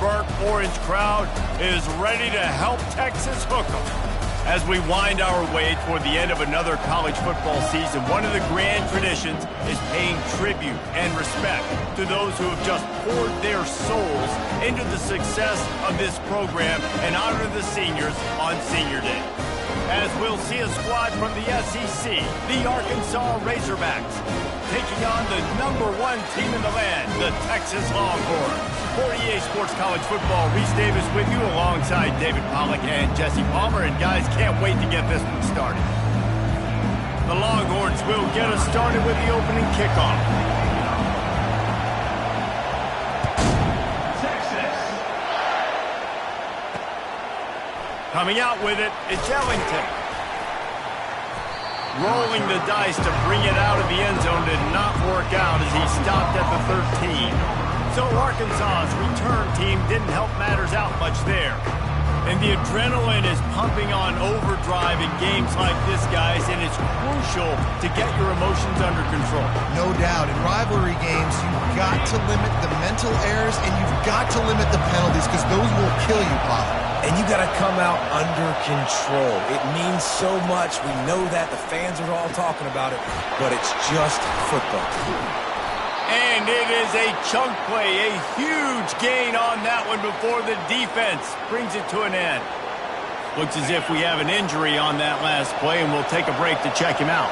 burnt orange crowd is ready to help Texas hook them. As we wind our way toward the end of another college football season, one of the grand traditions is paying tribute and respect to those who have just poured their souls into the success of this program and honor the seniors on Senior Day. As we'll see a squad from the SEC, the Arkansas Razorbacks, taking on the #1 team in the land, the Texas Longhorns. For EA Sports College Football, Reese Davis with you alongside David Pollack and Jesse Palmer. And guys, can't wait to get this one started. The Longhorns will get us started with the opening kickoff. Coming out with it, it's Ellington. Rolling the dice to bring it out of the end zone did not work out as he stopped at the 13. So Arkansas's return team didn't help matters out much there. And the adrenaline is pumping on overdrive in games like this, guys, and it's crucial to get your emotions under control. No doubt. In rivalry games, you've got to limit the mental errors and you've got to limit the penalties because those will kill you, Pop. And you got to come out under control. It means so much. We know that. The fans are all talking about it, but it's just football. And it is a chunk play, a huge gain on that one before the defense brings it to an end. Looks as if we have an injury on that last play, and we'll take a break to check him out.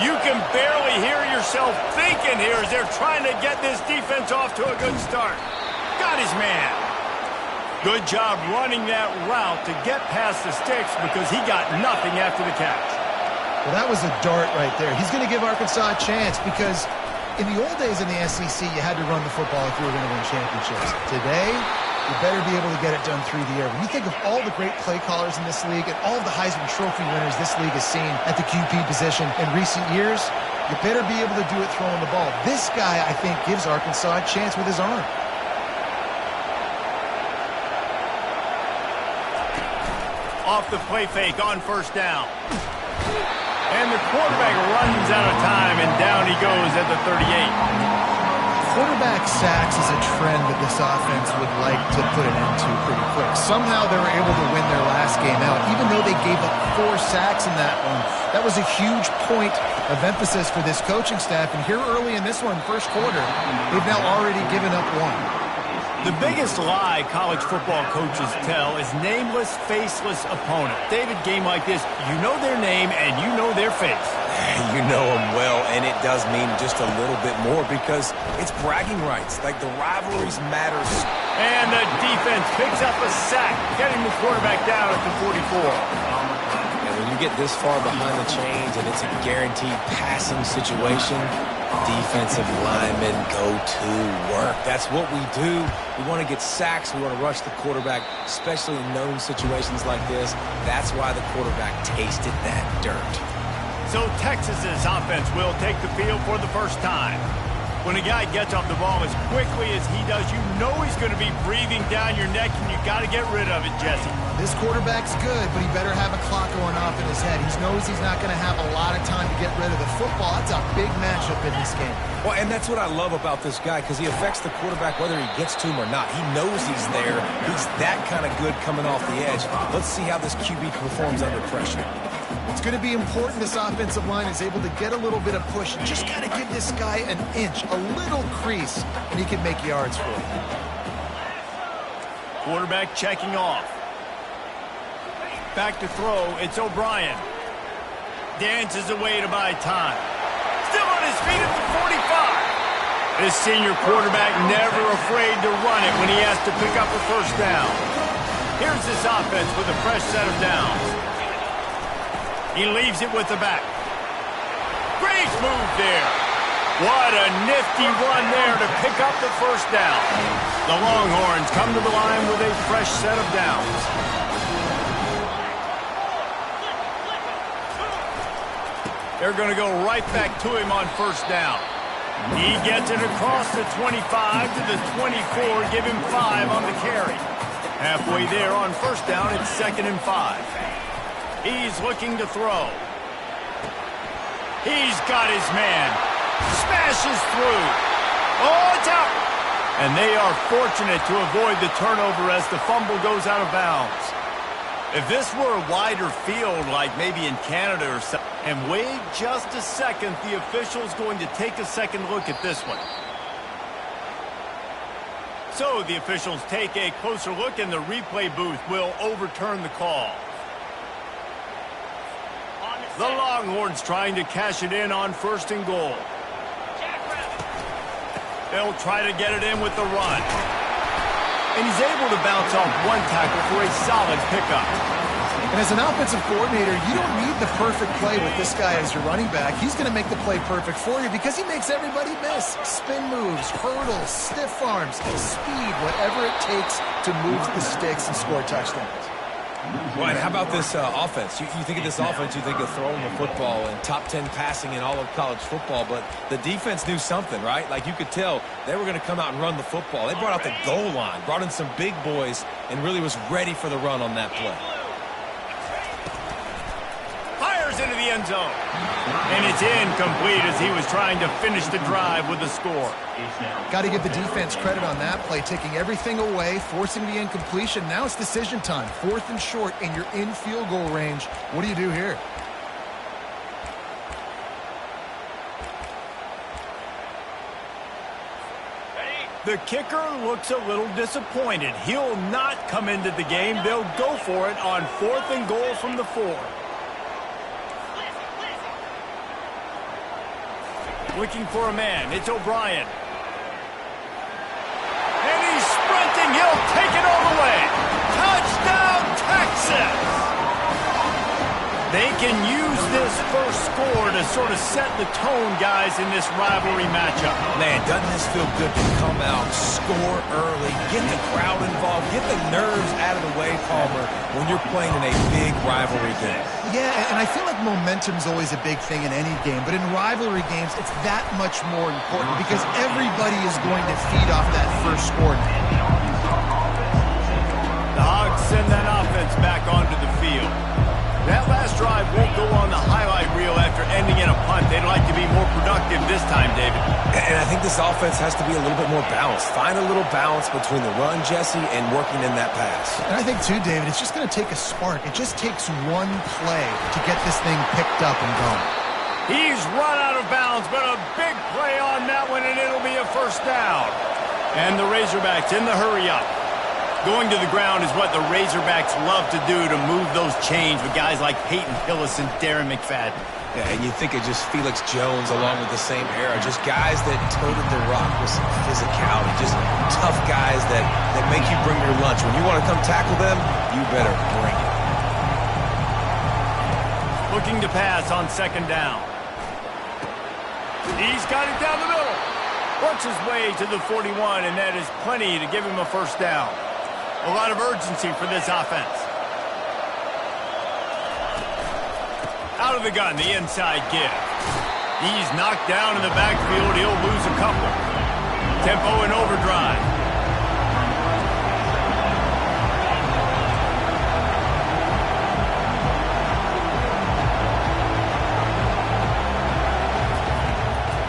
You can barely hear yourself thinking here as they're trying to get this defense off to a good start. Got his man. Good job running that route to get past the sticks because he got nothing after the catch. Well, that was a dart right there. He's going to give Arkansas a chance because in the old days in the SEC, you had to run the football if you were going to win championships. Today, you better be able to get it done through the air. When you think of all the great play callers in this league and all of the Heisman Trophy winners this league has seen at the QB position in recent years, you better be able to do it throwing the ball. This guy, I think, gives Arkansas a chance with his arm. Off the play fake on first down. And the quarterback runs out of time, and down he goes at the 38. Quarterback sacks is a trend that this offense would like to put an end to pretty quick. Somehow they were able to win their last game out, even though they gave up 4 sacks in that one. That was a huge point of emphasis for this coaching staff, and here early in this one, first quarter, they've now already given up 1. The biggest lie college football coaches tell is nameless, faceless opponent. David, game like this, you know their name and you know their face. You know them well, and it does mean just a little bit more because it's bragging rights. Like, the rivalries matter. And the defense picks up a sack, getting the quarterback down at the 44. And when you get this far behind the chains and it's a guaranteed passing situation, defensive linemen go to work. That's what we do. We want to get sacks. We want to rush the quarterback, especially in known situations like this. That's why the quarterback tasted that dirt. So Texas's offense will take the field for the first time. When a guy gets off the ball as quickly as he does, you know he's going to be breathing down your neck, and you got to get rid of it, Jesse. This quarterback's good, but he better have a clock going off in his head. He knows he's not going to have a lot of time to get rid of the football. That's a big matchup in this game. Well, and that's what I love about this guy, because he affects the quarterback whether he gets to him or not. He knows he's there. He's that kind of good coming off the edge. Let's see how this QB performs under pressure. It's going to be important this offensive line is able to get a little bit of push. You just got to give this guy an inch, a little crease, and he can make yards for you. Quarterback checking off. Back to throw, it's O'Brien. Dances away to buy time. Still on his feet at the 45. This senior quarterback never afraid to run it when he has to pick up a first down. Here's this offense with a fresh set of downs. He leaves it with the back. Great move there. What a nifty run there to pick up the first down. The Longhorns come to the line with a fresh set of downs. They're going to go right back to him on first down. He gets it across the 25 to the 24, give him 5 on the carry. Halfway there on first down, it's 2nd and 5. He's looking to throw. He's got his man. Smashes through. Oh, it's out. And they are fortunate to avoid the turnover as the fumble goes out of bounds. If this were a wider field, like maybe in Canada or something, and wait just a second, the official's going to take a second look at this one. So the officials take a closer look, and the replay booth will overturn the call. The Longhorns trying to cash it in on 1st and goal. They'll try to get it in with the run. And he's able to bounce off one tackle for a solid pickup. And as an offensive coordinator, you don't need the perfect play with this guy as your running back. He's going to make the play perfect for you because he makes everybody miss. Spin moves, hurdles, stiff arms, speed, whatever it takes to move the sticks and score touchdowns. Well, and how about this offense? You think of this offense, you think of throwing the football and top 10 passing in all of college football, but the defense knew something, right? Like you could tell they were going to come out and run the football. They brought out the goal line, brought in some big boys, and really was ready for the run on that play. Fires into the end zone. And it's incomplete as he was trying to finish the drive with a score. Got to give the defense credit on that play, taking everything away, forcing the incompletion. Now it's decision time. 4th and short, and you're in field goal range. What do you do here? The kicker looks a little disappointed. He'll not come into the game. They'll go for it on 4th and goal from the 4. Looking for a man. It's O'Brien. And he's sprinting. He'll take it all the way. Touchdown, Texas! They can use this first score to sort of set the tone, guys, in this rivalry matchup. Man, doesn't this feel good to come out, score early, get the crowd involved, get the nerves out of the way, Palmer, when you're playing in a big rivalry game. Yeah, and I feel like momentum's always a big thing in any game, but in rivalry games, it's that much more important because everybody is going to feed off that first score. The Hogs send that offense back onto the field. That last drive won't go on the highlight reel after ending in a punt. They'd like to be more productive this time, David. And I think this offense has to be a little bit more balanced. Find a little balance between the run, Jesse, and working in that pass. And I think, too, David, it's just going to take a spark. It just takes one play to get this thing picked up and going. He's run out of bounds, but a big play on that one, and it'll be a 1st down. And the Razorbacks in the hurry-up. Going to the ground is what the Razorbacks love to do to move those chains with guys like Peyton Hillis and Darren McFadden. Yeah, and you think of just Felix Jones along with the same era, just guys that toted the rock with some physicality, just tough guys that make you bring your lunch. When you want to come tackle them, you better bring it. Looking to pass on 2nd down. He's got it down the middle. Works his way to the 41, and that is plenty to give him a 1st down. A lot of urgency for this offense. Out of the gun, the inside give. He's knocked down in the backfield. He'll lose a couple. Tempo and overdrive.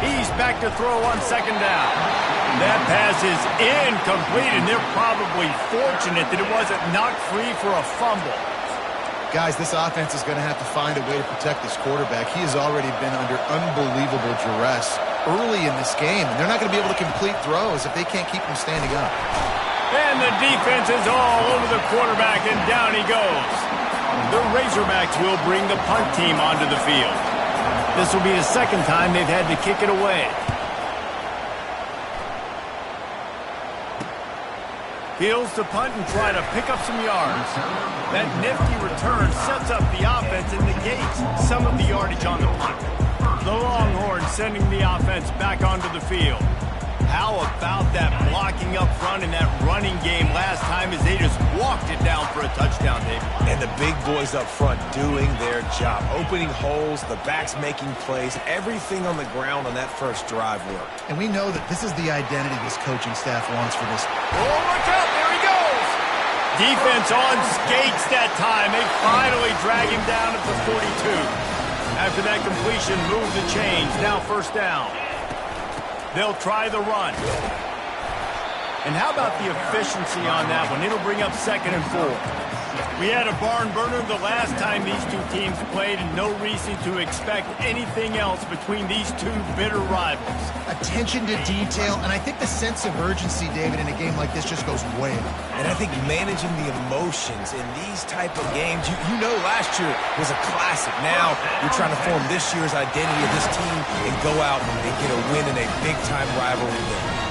He's back to throw on 2nd down. That pass is incomplete, and they're probably fortunate that it wasn't knocked free for a fumble. Guys, this offense is going to have to find a way to protect this quarterback. He has already been under unbelievable duress early in this game, and they're not going to be able to complete throws if they can't keep him standing up. And the defense is all over the quarterback, and down he goes. The Razorbacks will bring the punt team onto the field. This will be the 2nd time they've had to kick it away. Heels to punt and try to pick up some yards. That nifty return sets up the offense and negates some of the yardage on the punt. The Longhorns sending the offense back onto the field. How about that blocking up front in that running game last time as they just walked it down for a touchdown, David? And the big boys up front doing their job. Opening holes, the backs making plays, everything on the ground on that first drive worked. And we know that this is the identity this coaching staff wants for this. Oh, look out, there he goes! Defense on skates that time. They finally drag him down at the 42. After that completion, move the chains. Now 1st down. They'll try the run. And how about the efficiency on that one? It'll bring up 2nd and 4. We had a barn burner the last time these two teams played, and no reason to expect anything else between these two bitter rivals. Attention to detail, and I think the sense of urgency, David, in a game like this just goes way up. And I think managing the emotions in these type of games, you know last year was a classic. Now you're trying to form this year's identity of this team and go out and get a win in a big-time rivalry game.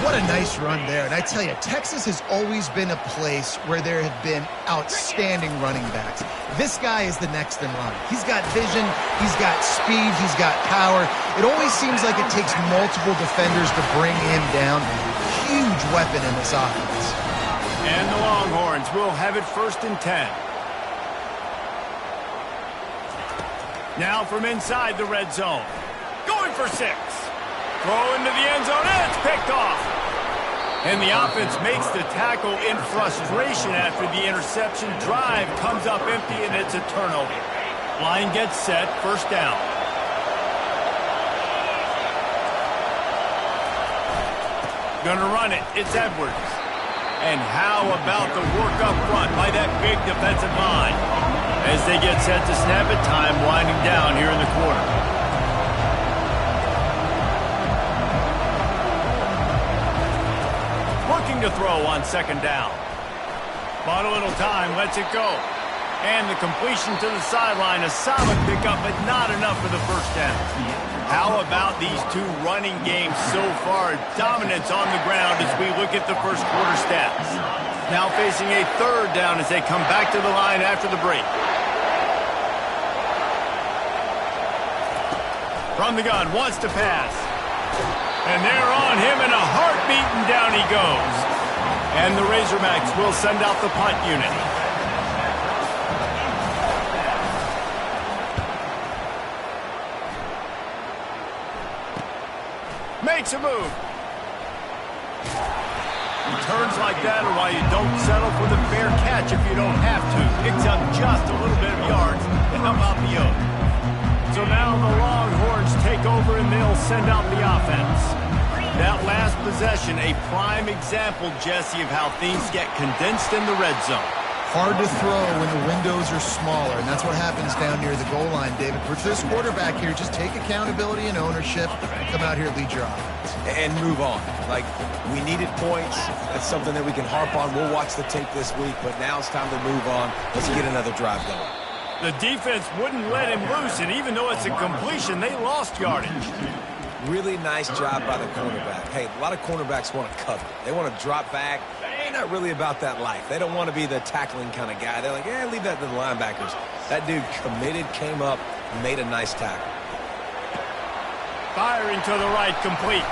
What a nice run there. And I tell you, Texas has always been a place where there have been outstanding running backs. This guy is the next in line. He's got vision, he's got speed, he's got power. It always seems like it takes multiple defenders to bring him down. Huge weapon in this offense. And the Longhorns will have it 1st and 10. Now from inside the red zone. Going for 6. Throw into the end zone, and it's picked off. And the offense makes the tackle in frustration after the interception. Drive comes up empty, and it's a turnover. Line gets set, 1st down. Gonna run it, it's Edwards. And how about the work up front by that big defensive line? As they get set to snap it, time winding down here in the quarter. Looking to throw on 2nd down. Bought a little time, lets it go. And the completion to the sideline, a solid pickup, but not enough for the 1st down. How about these two running games so far? Dominance on the ground as we look at the 1st quarter stats. Now facing a 3rd down as they come back to the line after the break. From the gun, wants to pass. And they're on him in a heartbeat, and down he goes. And the Razorbacks will send out the punt unit. Makes a move. Turns like that are why you don't settle for the fair catch if you don't have to. Picks up just a little bit of yards to help out the yoke. So now the Longhorns take over and they'll send out the offense. That last possession, a prime example, Jesse, of how things get condensed in the red zone. Hard to throw when the windows are smaller, and that's what happens down near the goal line, David. For this quarterback here, just take accountability and ownership and come out here and lead your offense. And move on. Like, we needed points. That's something that we can harp on. We'll watch the tape this week, but now it's time to move on. Let's get another drive going. The defense wouldn't let him loose, and even though it's a completion, they lost yardage. Really nice job by the cornerback. Hey, a lot of cornerbacks want to cover. They want to drop back. They're not really about that life. They don't want to be the tackling kind of guy. They're like, yeah, leave that to the linebackers. That dude committed, came up, made a nice tackle. Firing to the right, complete.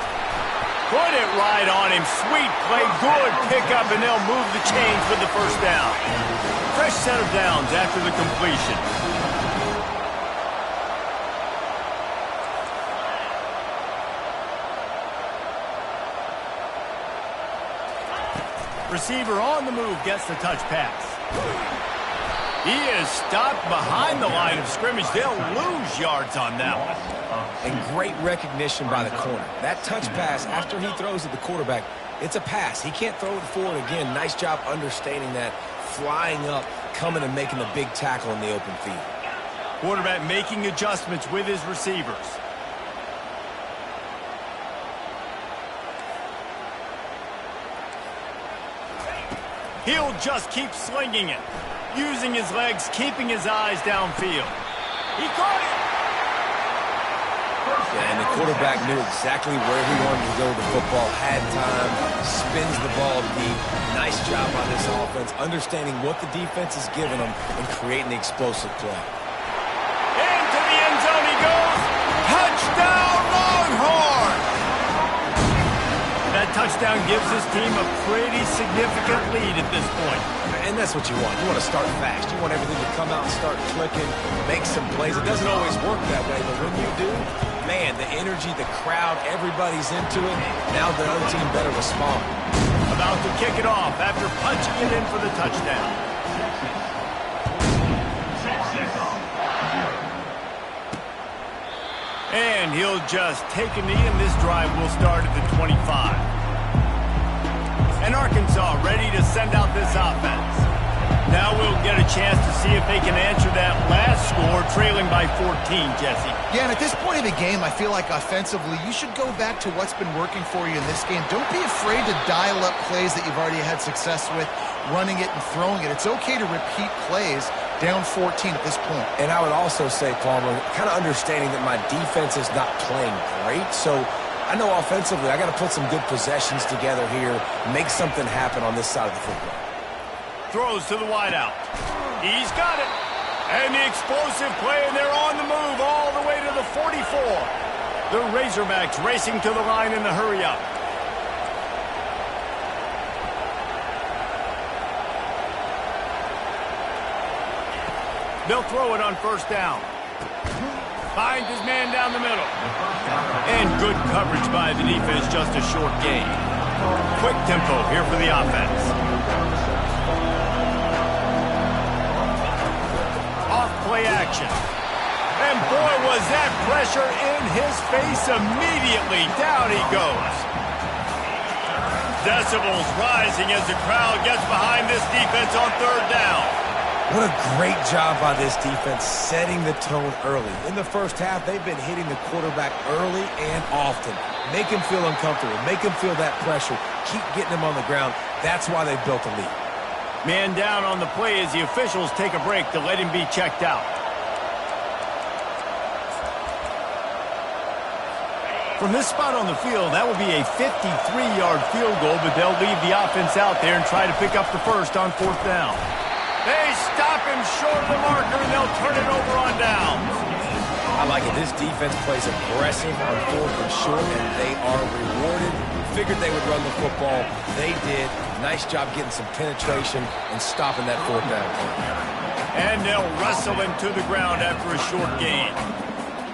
Put it right on him. Sweet play, good pickup, and they'll move the chains with the 1st down. Fresh set of downs after the completion. Receiver on the move gets the touch pass. He is stopped behind the line of scrimmage. They'll lose yards on that one. And great recognition by the corner. That touch pass, after he throws at the quarterback, it's a pass. He can't throw it forward again. Nice job understanding that, flying up, coming and making the big tackle in the open field. Quarterback making adjustments with his receivers. He'll just keep slinging it, using his legs, keeping his eyes downfield. He caught it! Yeah, and the quarterback knew exactly where he wanted to go with the football, had time, spins the ball deep. Nice job on this offense, understanding what the defense is giving them and creating the explosive play. Into the end zone he goes. Touchdown, Longhorn! That touchdown gives his team a pretty significant lead at this point. And that's what you want. You want to start fast. You want everything to come out and start clicking, make some plays. It doesn't always work that way, but when you do, man, the energy, the crowd, everybody's into it. Now the other team better respond. About to kick it off after punching it in for the touchdown. And he'll just take a knee, and this drive will start at the 25. And Arkansas ready to send out this offense. Now we'll get a chance to see if they can answer that last score, trailing by 14, Jesse. Yeah, and at this point of the game, I feel like offensively, you should go back to what's been working for you in this game. Don't be afraid to dial up plays that you've already had success with, running it and throwing it. It's okay to repeat plays down 14 at this point. And I would also say, Palmer, kind of understanding that my defense is not playing great, so I know offensively I got to put some good possessions together here, make something happen on this side of the football. Throws to the wideout. He's got it. And the explosive play, and they're on the move all the way to the 44. The Razorbacks racing to the line in the hurry-up. They'll throw it on first down. Finds his man down the middle. And good coverage by the defense, just a short gain. Quick tempo here for the offense. Off-play action. And boy, was that pressure in his face immediately. Down he goes. Decibels rising as the crowd gets behind this defense on third down. What a great job by this defense setting the tone early. In the first half, they've been hitting the quarterback early and often. Make him feel uncomfortable. Make him feel that pressure. Keep getting him on the ground. That's why they built a lead. Man down on the play as the officials take a break to let him be checked out. From this spot on the field, that will be a 53-yard field goal, but they'll leave the offense out there and try to pick up the first on fourth down. They stop him short of the marker, and they'll turn it over on downs. I like it. This defense plays aggressive on fourth and short, and they are rewarded. Figured they would run the football. They did. Nice job getting some penetration and stopping that fourth down. And they'll wrestle him to the ground after a short gain.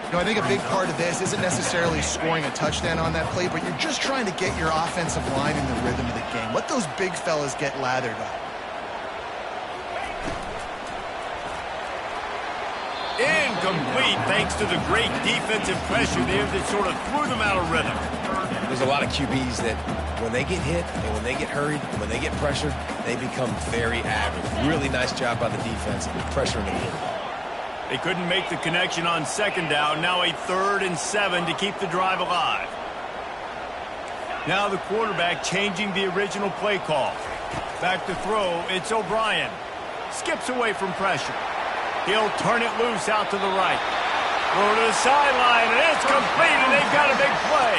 You know, I think a big part of this isn't necessarily scoring a touchdown on that play, but you're just trying to get your offensive line in the rhythm of the game. Let those big fellas get lathered up. Incomplete thanks to the great defensive pressure there that sort of threw them out of rhythm. There's a lot of QBs that when they get hit and when they get hurried and when they get pressured, they become very average. Really nice job by the defense and pressuring the quarterback. They couldn't make the connection on second down. Now a 3rd and 7 to keep the drive alive. Now the quarterback changing the original play call. Back to throw, it's O'Brien. Skips away from pressure. He'll turn it loose out to the right. Throw to the sideline, and it's complete, and they've got a big play.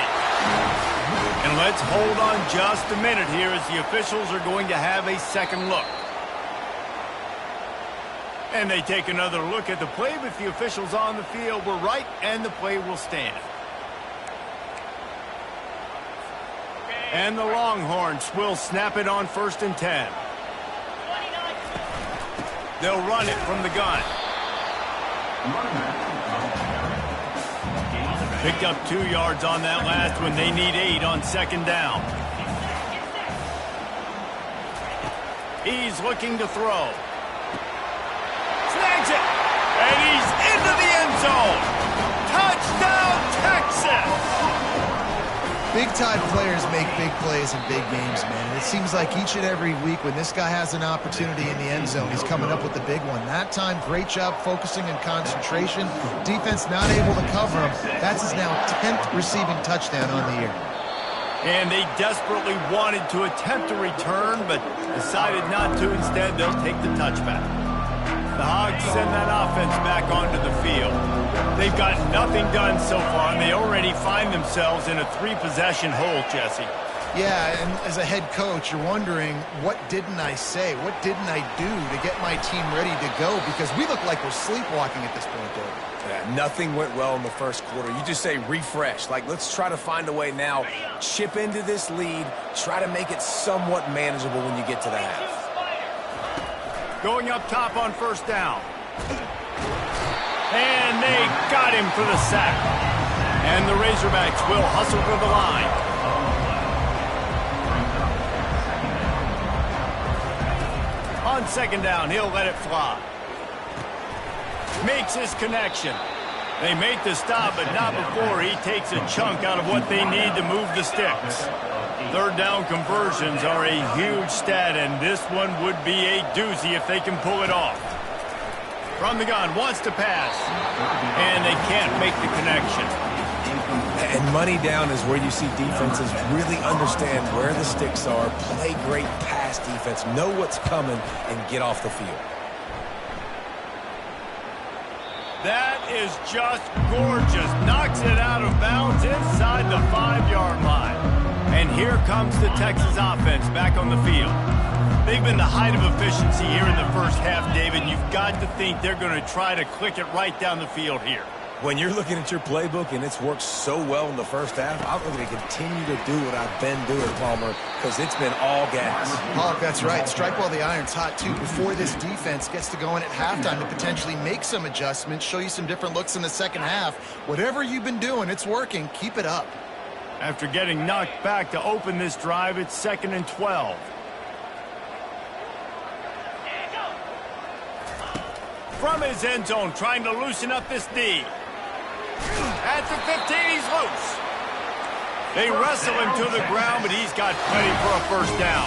And let's hold on just a minute here as the officials are going to have a second look. And they take another look at the play, but the officials on the field were right, and the play will stand. And the Longhorns will snap it on 1st and 10. They'll run it from the gun. Picked up 2 yards on that last one. They need 8 on second down. He's looking to throw. Snags it. And he's into the end zone. Touchdown, Texas! Big-time players make big plays in big games, man. And it seems like each and every week when this guy has an opportunity in the end zone, he's coming up with the big one. That time, great job focusing and concentration. Defense not able to cover him. That's his now 10th receiving touchdown on the year. And they desperately wanted to attempt a return, but decided not to. Instead, they'll take the touchback. The Hogs send that offense back onto the field. They've got nothing done so far, and they already find themselves in a 3-possession hole, Jesse. Yeah, and as a head coach, you're wondering, what didn't I say? What didn't I do to get my team ready to go? Because we look like we're sleepwalking at this point, though. Yeah, nothing went well in the first quarter. You just say refresh. Like, let's try to find a way now. Chip into this lead. Try to make it somewhat manageable when you get to the half. Going up top on first down. And they got him for the sack. And the Razorbacks will hustle for the line. On second down, he'll let it fly. Makes his connection. They make the stop, but not before he takes a chunk out of what they need to move the sticks. Third down conversions are a huge stat, and this one would be a doozy if they can pull it off. From the gun, wants to pass, and they can't make the connection. And money down is where you see defenses really understand where the sticks are, play great pass defense, know what's coming, and get off the field. That is just gorgeous. Knocks it out of bounds inside the 5-yard line. And here comes the Texas offense back on the field. They've been the height of efficiency here in the first half, David. You've got to think they're going to try to click it right down the field here. When you're looking at your playbook and it's worked so well in the first half, I'm going to continue to do what I've been doing, Palmer, because it's been all gas. Pollock, that's right. Strike while the iron's hot, too, before this defense gets to go in at halftime to potentially make some adjustments, show you some different looks in the second half. Whatever you've been doing, it's working. Keep it up. After getting knocked back to open this drive, it's 2nd and 12. From his end zone, trying to loosen up this D. At the 15, he's loose. They wrestle him to the ground, but he's got plenty for a first down.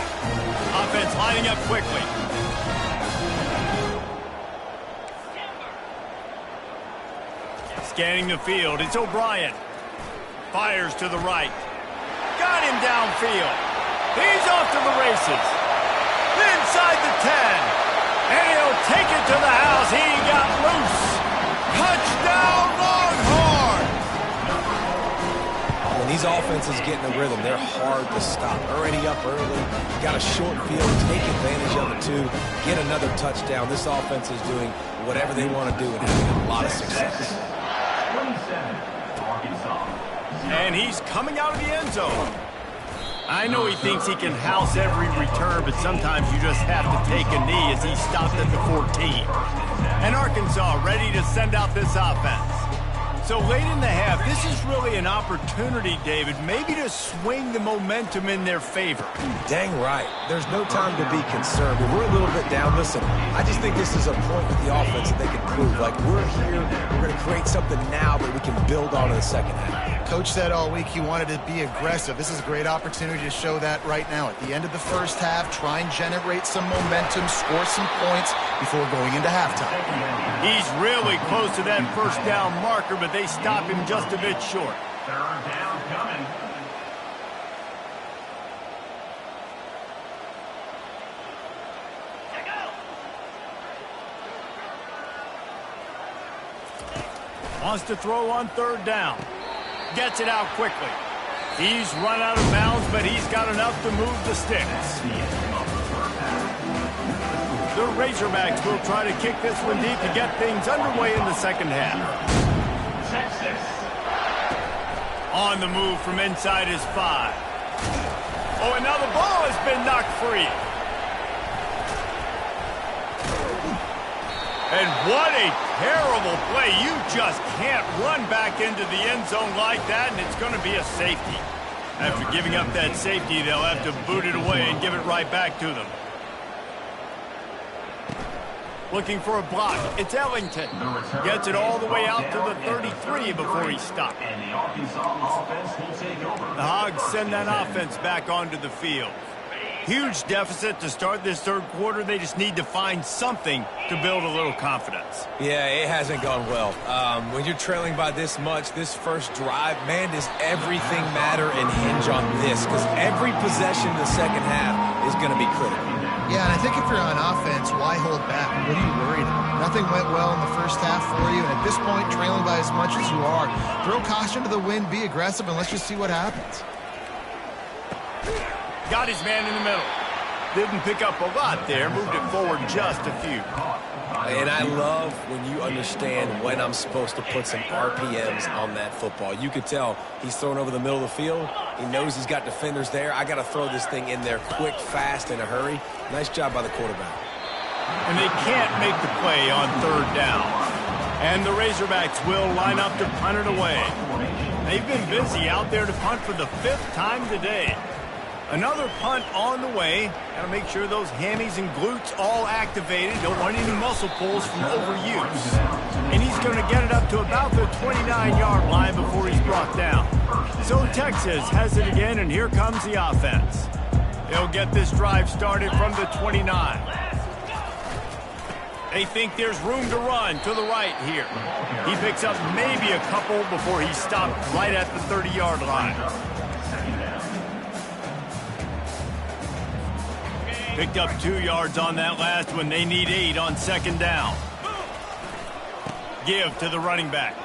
Offense lining up quickly. Scanning the field, it's O'Brien. Fires to the right. Got him downfield. He's off to the races. Inside the 10. And he'll take it to the house. He got loose. Touchdown, Longhorn! When these offenses get in a rhythm, they're hard to stop. Already up early, got a short field, take advantage of it too, get another touchdown. This offense is doing whatever they want to do and having a lot of success. And he's coming out of the end zone. I know he thinks he can house every return, but sometimes you just have to take a knee as he stopped at the 14. And Arkansas ready to send out this offense. So late in the half, this is really an opportunity, David, maybe to swing the momentum in their favor. Dang right. There's no time to be concerned. But we're a little bit down. Listen, I just think this is a point with the offense that they can prove. Like, we're here, we're going to create something now that we can build on in the second half. Coach said all week he wanted to be aggressive. This is a great opportunity to show that right now. At the end of the first half, try and generate some momentum, score some points before going into halftime. He's really close to that first down marker, but they stop him just a bit short. Third down coming. Wants to throw on third down. Gets it out quickly. He's run out of bounds, but he's got enough to move the sticks. The Razorbacks will try to kick this one deep to get things underway in the second half. Texas. On the move from inside his 5. Oh, and now the ball has been knocked free. And what a terrible play. You just can't run back into the end zone like that, and it's going to be a safety. After giving up that safety, they'll have to boot it away and give it right back to them. Looking for a block. It's Ellington. Gets it all the way out to the 33 before he stopped. And the Arkansas offense will take over. The Hogs send that offense back onto the field. Huge deficit to start this third quarter. They just need to find something to build a little confidence. Yeah, it hasn't gone well. When you're trailing by this much, this first drive, man, does everything matter and hinge on this? Because every possession in the second half is going to be critical. Yeah, and I think if you're on offense, why hold back? What are you worried about? Nothing went well in the first half for you, and at this point, trailing by as much as you are, throw caution to the wind, be aggressive, and let's just see what happens. Got his man in the middle. Didn't pick up a lot there, moved it forward just a few. And I love when you understand when I'm supposed to put some RPMs on that football. You could tell he's thrown over the middle of the field. He knows he's got defenders there. I got to throw this thing in there quick, fast, in a hurry. Nice job by the quarterback. And they can't make the play on third down. And the Razorbacks will line up to punt it away. They've been busy out there to punt for the 5th time today. Another punt on the way. Got to make sure those hammies and glutes all activated. Don't want any muscle pulls from overuse. And he's going to get it up to about the 29-yard line before he's brought down. So Texas has it again, and here comes the offense. They'll get this drive started from the 29. They think there's room to run to the right here. He picks up maybe a couple before he's stopped right at the 30-yard line. Picked up 2 yards on that last one. They need 8 on second down. Give to the running back.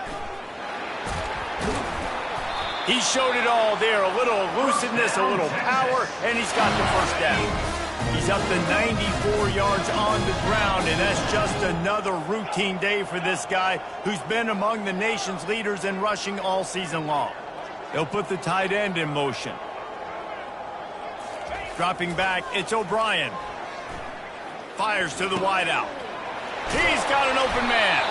He showed it all there. A little elusiveness, a little power, and he's got the first down. He's up to 94 yards on the ground, and that's just another routine day for this guy who's been among the nation's leaders in rushing all season long. They'll put the tight end in motion. Dropping back, it's O'Brien. Fires to the wideout. He's got an open man.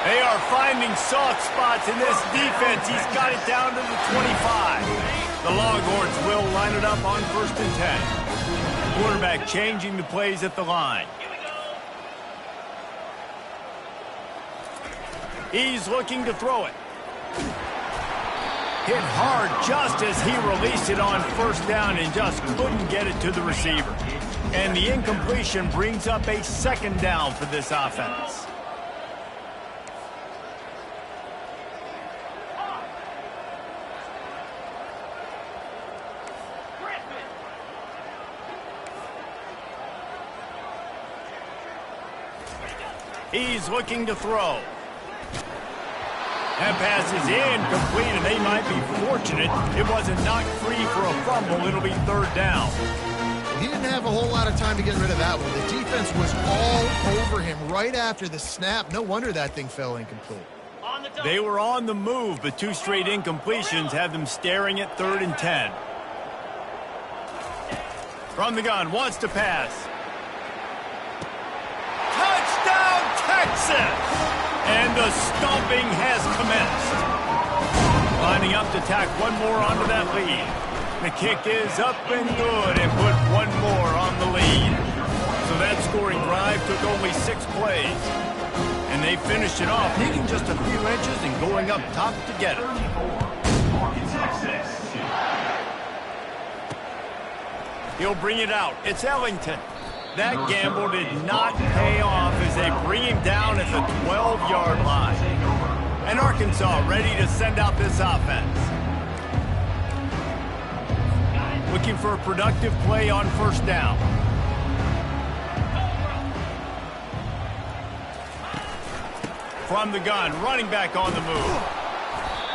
They are finding soft spots in this defense. He's got it down to the 25. The Longhorns will line it up on 1st and 10. Quarterback changing the plays at the line. He's looking to throw it. Hit hard just as he released it on 1st down and just couldn't get it to the receiver. And the incompletion brings up a 2nd down for this offense. He's looking to throw. That pass is incomplete, and they might be fortunate it wasn't knocked free for a fumble. It'll be 3rd down. He didn't have a whole lot of time to get rid of that one. The defense was all over him right after the snap. No wonder that thing fell incomplete. They were on the move, but 2 straight incompletions have them staring at 3rd and 10. From the gun, wants to pass. Touchdown, Texas! And the stomping has commenced. Lining up to tack one more onto that lead. The kick is up and good and put one more on the lead. So that scoring drive took only 6 plays. And they finished it off, needing just a few inches and going up top to get it. He'll bring it out. It's Ellington. That gamble did not pay off as they bring him down at the 12-yard line. And Arkansas ready to send out this offense. Looking for a productive play on 1st down. From the gun, running back on the move.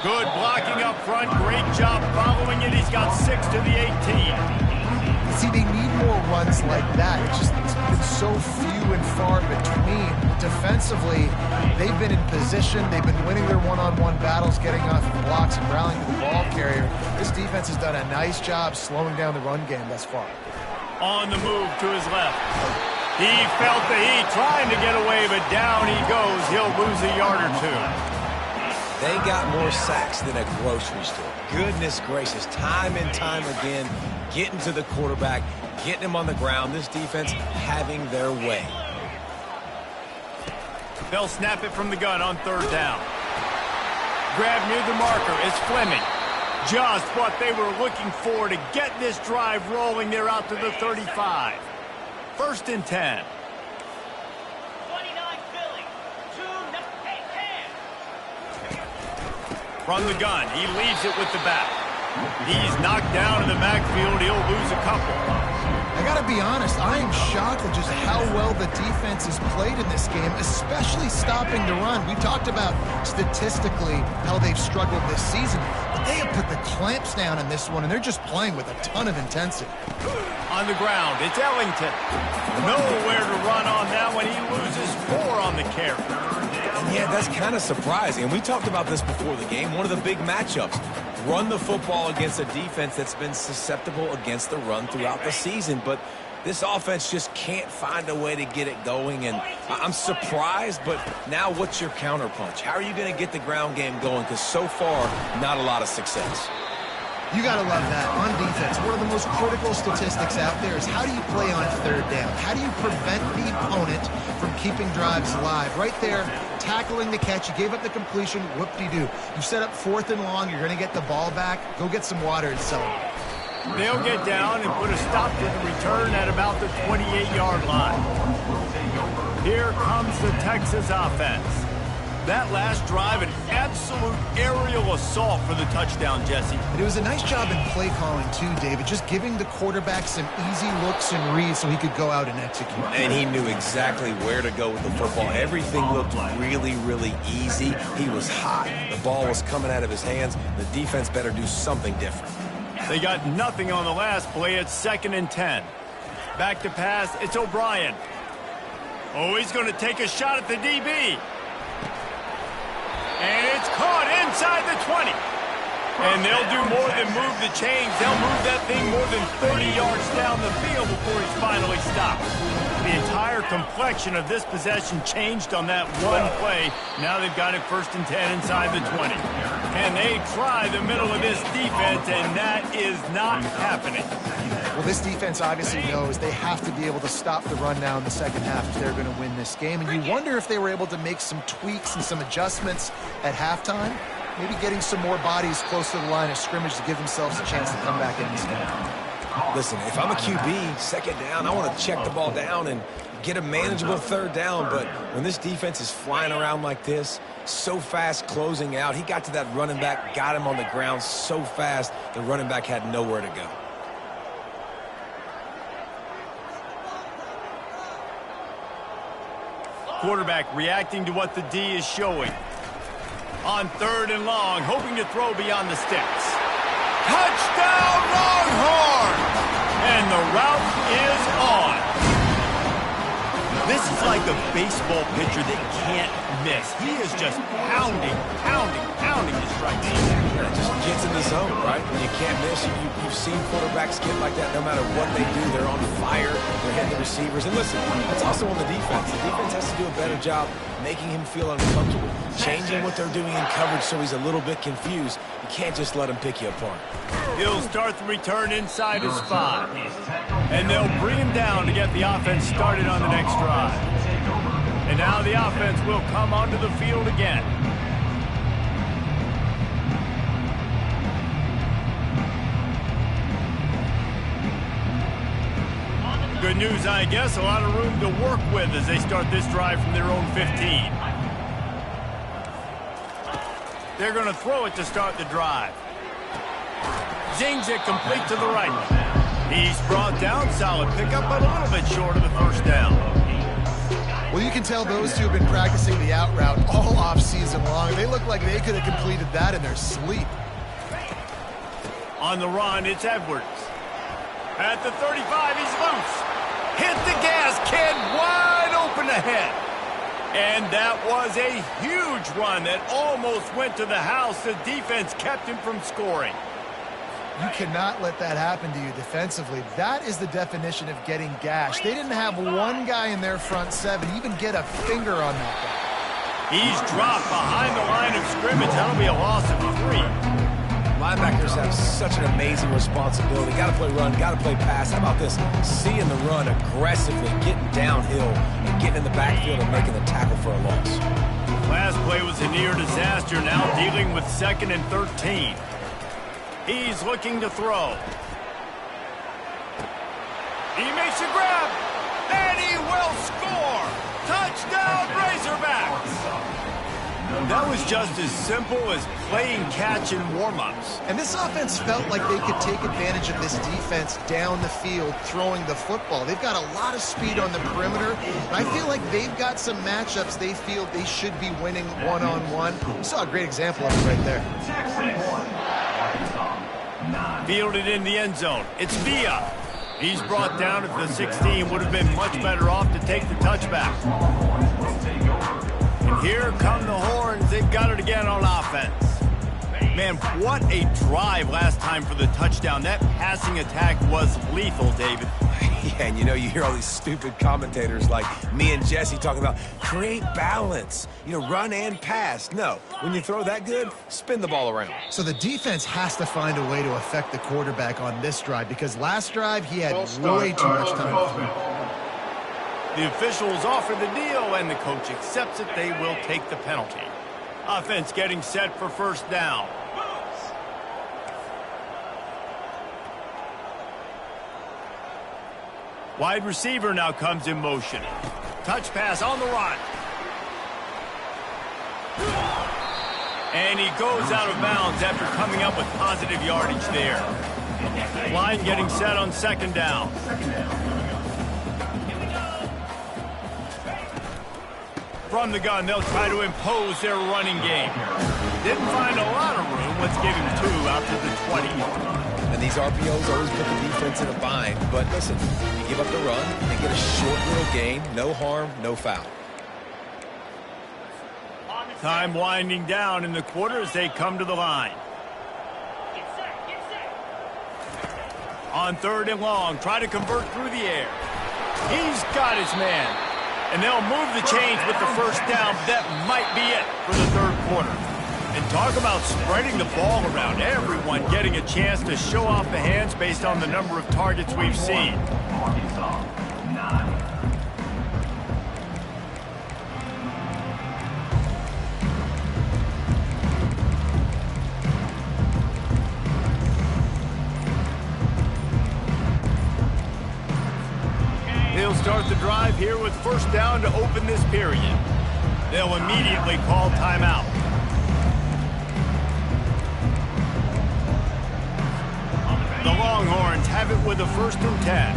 Good blocking up front. Great job following it. He's got 6 to the 18. See, they need more runs like that. It's been so few and far between. Defensively, they've been in position. They've been winning their one-on-one battles, getting off the blocks and rallying to the ball carrier. This defense has done a nice job slowing down the run game thus far. On the move to his left. He felt the heat trying to get away, but down he goes. He'll lose a yard or 2. They got more sacks than a grocery store. Goodness gracious, time and time again, getting to the quarterback, getting him on the ground. This defense having their way. They'll snap it from the gun on 3rd down. Grab near the marker. It's Fleming. Just what they were looking for to get this drive rolling. They're out to the 35. 1st and 10. From the gun, he leaves it with the back. He's knocked down in the backfield. He'll lose a couple. I got to be honest, I am shocked at just how well the defense has played in this game, especially stopping the run. We talked about statistically how they've struggled this season, but they have put the clamps down in this one, and they're just playing with a ton of intensity. On the ground, it's Ellington. Nowhere to run on that one. He loses 4 on the carry. Yeah, that's kind of surprising. And we talked about this before the game. One of the big matchups. Run the football against a defense that's been susceptible against the run throughout the season. But this offense just can't find a way to get it going. And I'm surprised, but now what's your counterpunch? How are you going to get the ground game going? Because so far, not a lot of success. You got to love that. On defense, one of the most critical statistics out there is how do you play on third down? How do you prevent the opponent from keeping drives alive? Right there, tackling the catch. You gave up the completion. Whoop-de-doo. You set up 4th and long. You're going to get the ball back. Go get some water and celebrate. They'll get down and put a stop to the return at about the 28-yard line. Here comes the Texas offense. That last drive, an absolute aerial assault for the touchdown, Jesse. And it was a nice job in play calling, too, David, just giving the quarterback some easy looks and reads so he could go out and execute. And he knew exactly where to go with the football. Everything looked really, really easy. He was hot. The ball was coming out of his hands. The defense better do something different. They got nothing on the last play. It's 2nd and 10. Back to pass. It's O'Brien. Oh, he's going to take a shot at the DB. And it's caught inside the 20. And they'll do more than move the chains. They'll move that thing more than 30 yards down the field before he's finally stopped. The entire complexion of this possession changed on that one play. Now they've got it 1st and 10 inside the 20. And they try the middle of this defense, and that is not happening. Well, this defense obviously knows they have to be able to stop the run now in the second half if they're going to win this game. And you wonder if they were able to make some tweaks and some adjustments at halftime, maybe getting some more bodies close to the line of scrimmage to give themselves a chance to come back in this game. Listen, if I'm a QB, 2nd down, I want to check the ball down and get a manageable 3rd down. But when this defense is flying around like this, so fast closing out, he got to that running back, got him on the ground so fast, the running back had nowhere to go. Quarterback reacting to what the D is showing. On 3rd and long, hoping to throw beyond the sticks. Touchdown, Longhorn! And the route is on. This is like a baseball pitcher that can't miss. He is just pounding the strike zone. It just gets in the zone, right? When you can't miss, you've seen quarterbacks get like that no matter what they do. They're on fire. They're hitting the receivers. And listen, that's also on the defense. The defense has to do a better job making him feel uncomfortable, changing what they're doing in coverage so he's a little bit confused. You can't just let him pick you apart. He'll start the return inside his 5. And they'll bring him down to get the offense started on the next drive. And now the offense will come onto the field again. Good news, I guess, a lot of room to work with as they start this drive from their own 15. They're going to throw it to start the drive. Zings it complete to the right. He's brought down, solid pickup, but a little bit short of the 1st down. Well, you can tell those two have been practicing the out route all off-season long. They look like they could have completed that in their sleep. On the run, it's Edwards. At the 35, he's loose. Hit the gas, kid, wide open ahead. And that was a huge run that almost went to the house. The defense kept him from scoring. You cannot let that happen to you defensively. That is the definition of getting gashed. They didn't have one guy in their front 7 even get a finger on that guy. He's dropped behind the line of scrimmage. That'll be a loss of 3. Linebackers have such an amazing responsibility. Got to play run, got to play pass. How about this? Seeing the run aggressively, getting downhill, and getting in the backfield and making the tackle for a loss. Last play was a near disaster. Now dealing with 2nd and 13. He's looking to throw. He makes a grab, and he will score. Touchdown, Razorbacks. That was just as simple as playing catch in warm-ups. And this offense felt like they could take advantage of this defense down the field throwing the football. They've got a lot of speed on the perimeter, and I feel like they've got some matchups they feel they should be winning one-on-one. We saw a great example of it right there. Fielded in the end zone. It's Villa. He's brought down at the 16. Would have been much better off to take the touchback. And here come the Horns. They've got it again on offense. Man, what a drive last time for the touchdown. That passing attack was lethal, David. Yeah, and you know, you hear all these stupid commentators like me and Jesse talking about create balance, you know, run and pass. No, when you throw that good, spin the ball around. So the defense has to find a way to affect the quarterback on this drive, because last drive he had way too much time. The officials offer the deal, and the coach accepts it. They will take the penalty. Offense getting set for first down. Wide receiver now comes in motion. Touch pass on the run. And he goes out of bounds after coming up with positive yardage there. Line getting set on second down. From the gun, they'll try to impose their running game. Didn't find a lot of room. Let's give him 2 out to the 20. And these RPOs always put the defense in a bind. But listen, you give up the run, they get a short little gain. No harm, no foul. Time winding down in the quarter as they come to the line. On 3rd and long, try to convert through the air. He's got his man. And they'll move the chains with the first down. That might be it for the 3rd quarter. And talk about spreading the ball around. Everyone getting a chance to show off the hands based on the number of targets we've seen. Arkansas, 9. They'll start the drive here with first down to open this period. They'll immediately call timeout. The Longhorns have it with a 1st and 10.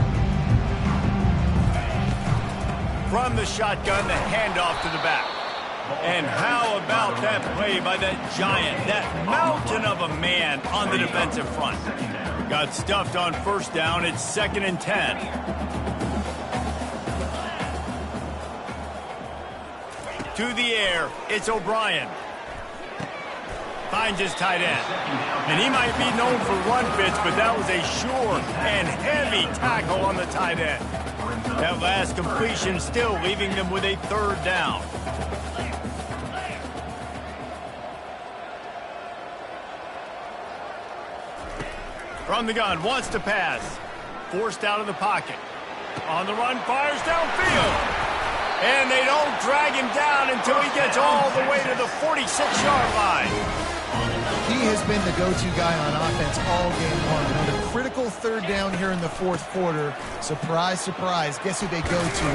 From the shotgun, the handoff to the back. And how about that play by that giant, that mountain of a man on the defensive front? Got stuffed on first down. It's 2nd and 10. To the air, it's O'Brien. Finds his tight end. And he might be known for run fits, but that was a sure and heavy tackle on the tight end. That last completion still leaving them with a 3rd down. From the gun, wants to pass. Forced out of the pocket. On the run, fires downfield. And they don't drag him down until he gets all the way to the 46-yard line. He has been the go-to guy on offense all game long. And on a critical 3rd down here in the 4th quarter, surprise, surprise, guess who they go to?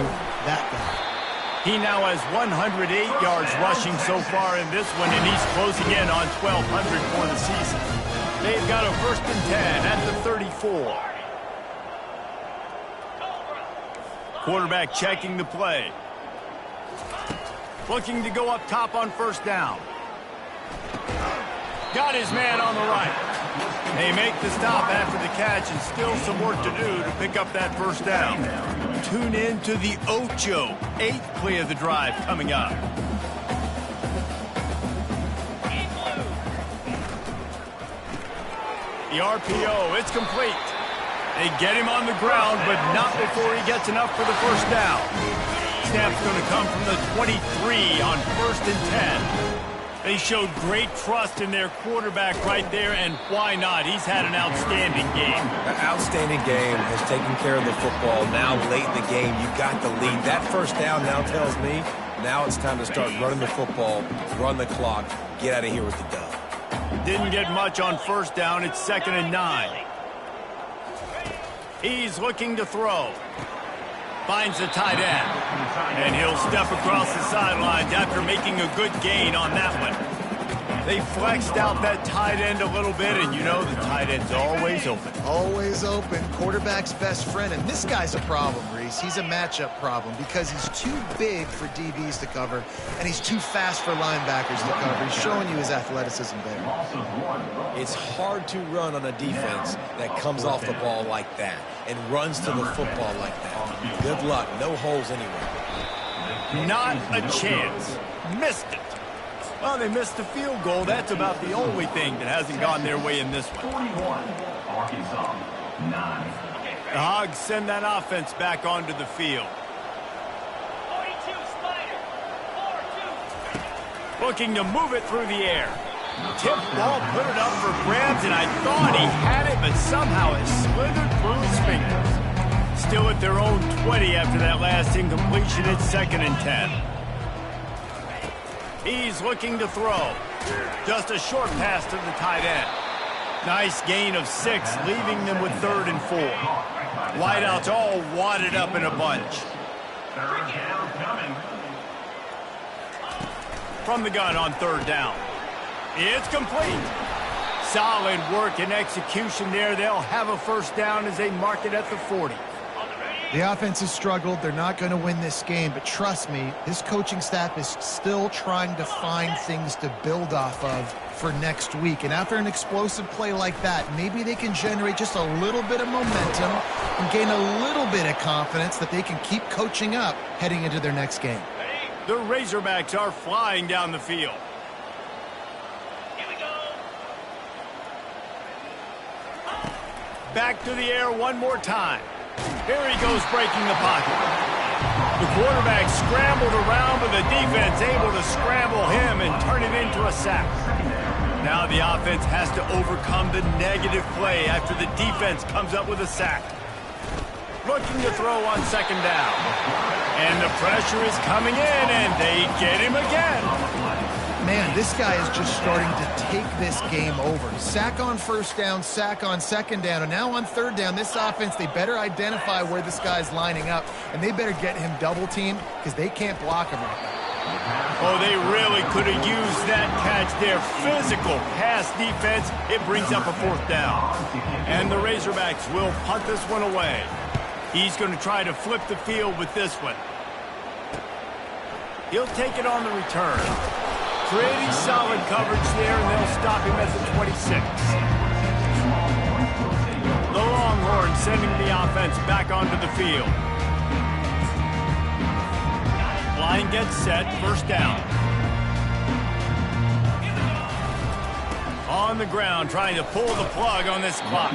That guy. He now has 108 yards rushing so far in this one, and he's closing in on 1,200 for the season. They've got a 1st and 10 at the 34. Quarterback checking the play. Looking to go up top on first down. Got his man on the right. They make the stop after the catch, and still some work to do to pick up that first down. Tune in to the Ocho, 8th play of the drive coming up. The RPO, it's complete. They get him on the ground, but not before he gets enough for the first down. Snap's going to come from the 23 on 1st and 10. They showed great trust in their quarterback right there, and why not? He's had an outstanding game. An outstanding game, has taken care of the football. Now late in the game, you got the lead. That first down now tells me now it's time to start running the football, run the clock, get out of here with the dub. Didn't get much on first down. It's 2nd and 9. He's looking to throw. Finds the tight end. And he'll step across the sidelines after making a good gain on that one. They flexed out that tight end a little bit, and you know the tight end's always open. Always open. Quarterback's best friend. And this guy's a problem, Reese. He's a matchup problem because he's too big for DBs to cover, and he's too fast for linebackers to cover. He's showing you his athleticism there. It's hard to run on a defense that comes off the ball like that and runs to the football like that. Good luck. No holes anywhere. Not a chance. Missed it. Well, they missed the field goal. That's about the only thing that hasn't gone their way in this one. 41, Arkansas, 9. The Hogs send that offense back onto the field. 42, Spider. 4-2. Looking to move it through the air. Tip ball, put it up for grabs, and I thought he had it, but somehow it slithered through his fingers. Still at their own 20 after that last incompletion. It's 2nd and 10. He's looking to throw. Just a short pass to the tight end. Nice gain of 6, leaving them with 3rd and 4. Wideouts all wadded up in a bunch. Third down coming. From the gun on 3rd down. It's complete. Solid work and execution there. They'll have a 1st down as they mark it at the 40. The offense has struggled. They're not going to win this game, but trust me, this coaching staff is still trying to find things to build off of for next week. And after an explosive play like that, maybe they can generate just a little bit of momentum and gain a little bit of confidence that they can keep coaching up heading into their next game. The Razorbacks are flying down the field. Here we go. Back to the air one more time. Here he goes, breaking the pocket. The quarterback scrambled around, but the defense able to scramble him and turn it into a sack. Now the offense has to overcome the negative play after the defense comes up with a sack. Looking to throw on 2nd down. And the pressure is coming in, and they get him again. Man, this guy is just starting to take this game over. Sack on 1st down, sack on 2nd down, and now on 3rd down, this offense, they better identify where this guy's lining up, and they better get him double-teamed because they can't block him right now. Oh, they really could have used that catch there. Physical pass defense. It brings up a 4th down. And the Razorbacks will punt this one away. He's going to try to flip the field with this one. He'll take it on the return. Pretty solid coverage there, and they'll stop him at the 26. The Longhorns sending the offense back onto the field. Line gets set, 1st down. On the ground, trying to pull the plug on this clock.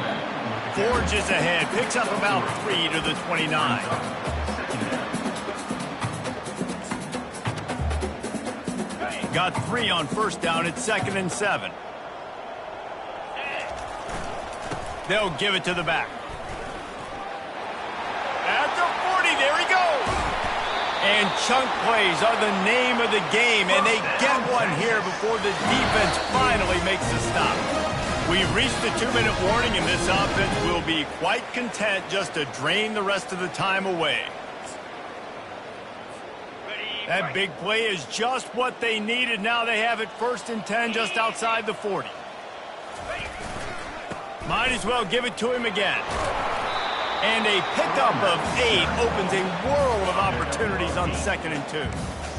Forges ahead, picks up about 3 to the 29. Got 3 on 1st down. It's 2nd and 7. They'll give it to the back. At the 40, there he goes. And chunk plays are the name of the game, and they get one here before the defense finally makes the stop. We've reached the 2-minute warning, and this offense will be quite content just to drain the rest of the time away. That big play is just what they needed. Now they have it 1st and 10 just outside the 40. Might as well give it to him again. And a pickup of 8 opens a world of opportunities on 2nd and 2.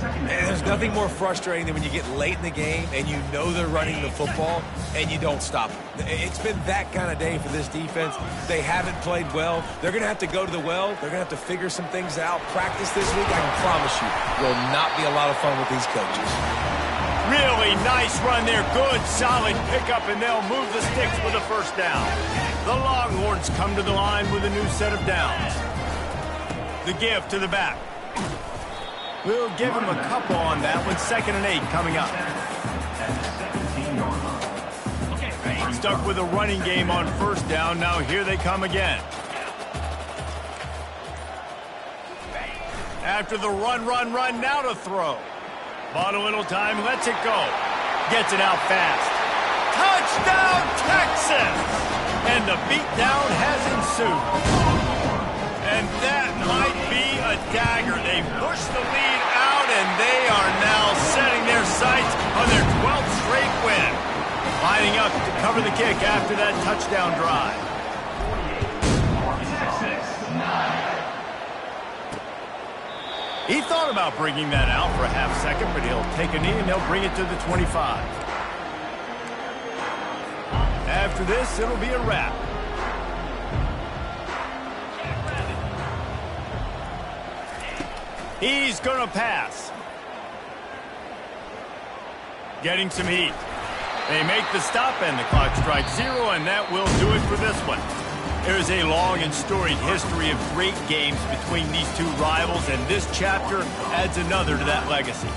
And there's nothing more frustrating than when you get late in the game and you know they're running the football and you don't stop them. It's been that kind of day for this defense. They haven't played well. They're going to have to go to the well. They're going to have to figure some things out. Practice this week, I can promise you, will not be a lot of fun with these coaches. Really nice run there. Good, solid pickup, and they'll move the sticks with a 1st down. The Longhorns come to the line with a new set of downs. The give to the back. We'll give him a couple on that one. 2nd and 8 coming up. Stuck with a running game on 1st down. Now here they come again. After the run, now to throw. Bought a little time, lets it go. Gets it out fast. Touchdown, Texas! And the beatdown has ensued. And that might be a dagger. They push the lead out, and they are now setting their sights on their 12th straight win. Lining up to cover the kick after that touchdown drive. He thought about bringing that out for a half second, but he'll take a knee and they'll bring it to the 25. After this, it'll be a wrap. He's going to pass. getting some heat. They make the stop, and the clock strikes 0, and that will do it for this one. There's a long and storied history of great games between these two rivals, and this chapter adds another to that legacy.